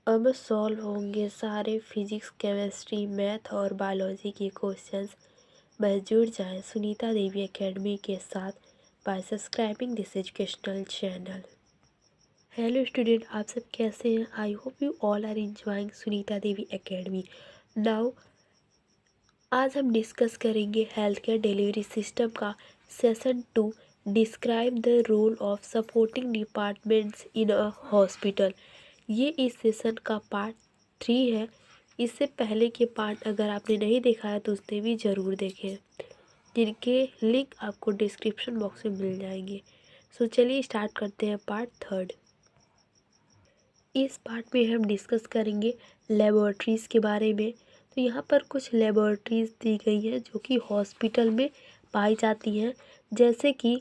अब सॉल्व होंगे सारे फिजिक्स, केमिस्ट्री, मैथ और बायोलॉजी के क्वेश्चंस। बस जुड़ जाएं सुनीता देवी एकेडमी के साथ by subscribing this educational channel. Hello student, आप सब कैसे हैं? I hope you all are enjoying Sunita Devi Academy. Now आज हम डिस्कस करेंगे हेल्थ केयर डिलीवरी सिस्टम का session 2, describe the role of supporting departments in a hospital. ये इस सेशन का पार्ट 3 है। इससे पहले के पार्ट अगर आपने नहीं देखा है तो उसने भी ज़रूर देखें, जिनके लिंक आपको डिस्क्रिप्शन बॉक्स में मिल जाएंगे। सो चलिए स्टार्ट करते हैं पार्ट 3। इस पार्ट में हम डिस्कस करेंगे लेबोरेटरीज़ के बारे में। तो यहाँ पर कुछ लेबोरेटरीज़ दी गई हैं जो कि हॉस्पिटल में पाई जाती हैं, जैसे कि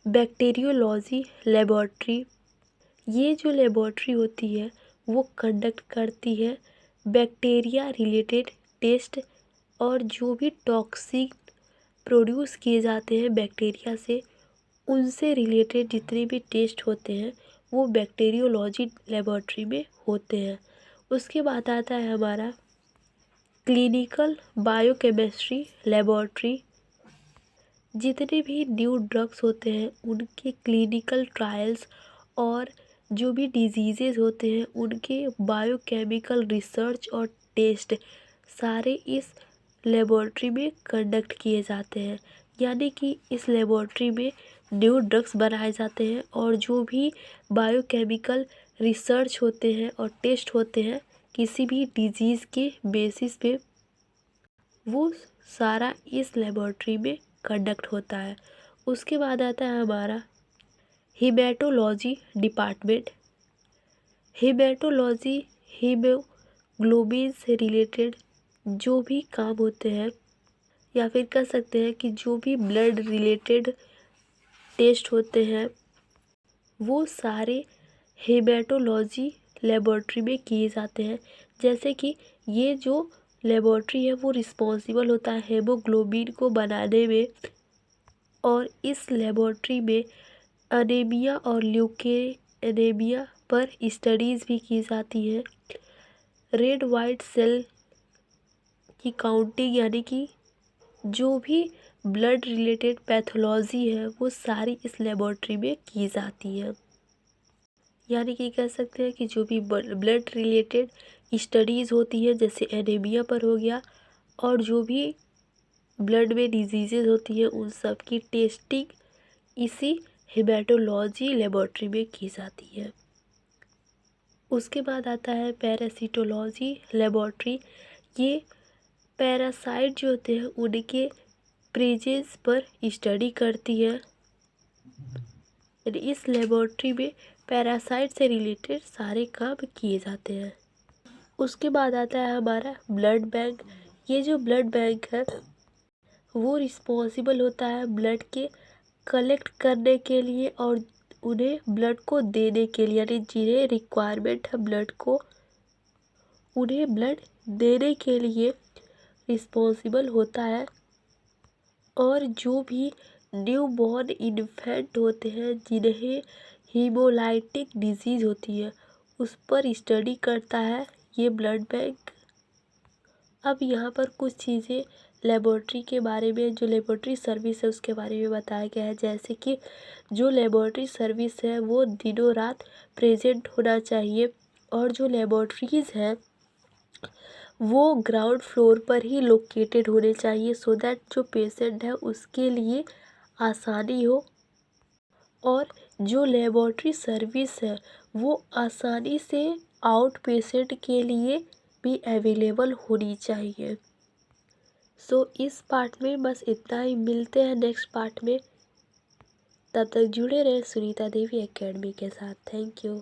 बैक्टीरियोलॉजी लेबोरेटरी। ये जो लेबोरेटरी होती है वो कंडक्ट करती है बैक्टीरिया रिलेटेड टेस्ट, और जो भी टॉक्सिक प्रोड्यूस किए जाते हैं बैक्टीरिया से, उनसे रिलेटेड जितने भी टेस्ट होते हैं वो बैक्टीरियोलॉजी लेबोरेटरी में होते हैं। उसके बाद आता है हमारा क्लिनिकल बायोकेमिस्ट्री लेबोरेटरी। जितने भी न्यू ड्रग्स होते हैं उनके क्लिनिकल ट्रायल्स और जो भी डिजीज़ेज़ होते हैं उनके बायोकेमिकल रिसर्च और टेस्ट सारे इस लेबोरेटरी में कंडक्ट किए जाते हैं। यानी कि इस लेबोरेटरी में न्यू ड्रग्स बनाए जाते हैं और जो भी बायोकेमिकल रिसर्च होते हैं और टेस्ट होते हैं किसी भी डिजीज़ के बेसिस पे, वो सारा इस लेबोरेटरी में कंडक्ट होता है। उसके बाद आता है हमारा हीमेटोलॉजी डिपार्टमेंट। हीमेटोलॉजी हीमोग्लोबिन से रिलेटेड जो भी काम होते हैं, या फिर कह सकते हैं कि जो भी ब्लड रिलेटेड टेस्ट होते हैं वो सारे हेमेटोलॉजी लेबोरेटरी में किए जाते हैं। जैसे कि ये जो लेबोरेटरी है वो रिस्पॉन्सिबल होता है हेमोग्लोबिन को बनाने में, और इस लेबोरेटरी में अनीमिया और ल्यूकेमिया पर स्टडीज़ भी की जाती हैं। रेड वाइट सेल की काउंटिंग, यानी कि जो भी ब्लड रिलेटेड पैथोलॉजी है वो सारी इस लेबोरेटरी में की जाती है। यानी कि कह सकते हैं कि जो भी ब्लड रिलेटेड स्टडीज़ होती है, जैसे एनीमिया पर हो गया, और जो भी ब्लड में डिजीज़ेज होती है उन सब की टेस्टिंग इसी हेमेटोलॉजी लेबोरेटरी में की जाती है। उसके बाद आता है पैरासिटोलॉजी लेबोरेटरी। ये पैरासाइट जो होते हैं उनके प्रेजेंस पर स्टडी करती है। इस लेबोरेटरी में पैरासाइट से रिलेटेड सारे काम किए जाते हैं। उसके बाद आता है हमारा ब्लड बैंक। ये जो ब्लड बैंक है वो रिस्पॉन्सिबल होता है ब्लड के कलेक्ट करने के लिए और उन्हें ब्लड को देने के लिए, यानी जिन्हें रिक्वायरमेंट है ब्लड को उन्हें ब्लड देने के लिए रिस्पॉन्सिबल होता है। और जो भी न्यू बॉर्न इन्फेंट होते हैं जिन्हें हीमोलाइटिक डिजीज़ होती है उस पर स्टडी करता है ये ब्लड बैंक। अब यहाँ पर कुछ चीज़ें लेबोरेटरी के बारे में, जो लेबोरेटरी सर्विस है उसके बारे में बताया गया है। जैसे कि जो लेबोरेटरी सर्विस है वो दिनों रात प्रेजेंट होना चाहिए, और जो लेबोरेटरीज़ हैं वो ग्राउंड फ्लोर पर ही लोकेटेड होने चाहिए, सो दैट जो पेशेंट है उसके लिए आसानी हो। और जो लेबोरेटरी सर्विस है वो आसानी से आउट पेशेंट के लिए भी अवेलेबल होनी चाहिए। सो इस पार्ट में बस इतना ही। मिलते हैं नेक्स्ट पार्ट में। तब तक जुड़े रहे सुनीता देवी एकेडमी के साथ। Thank you.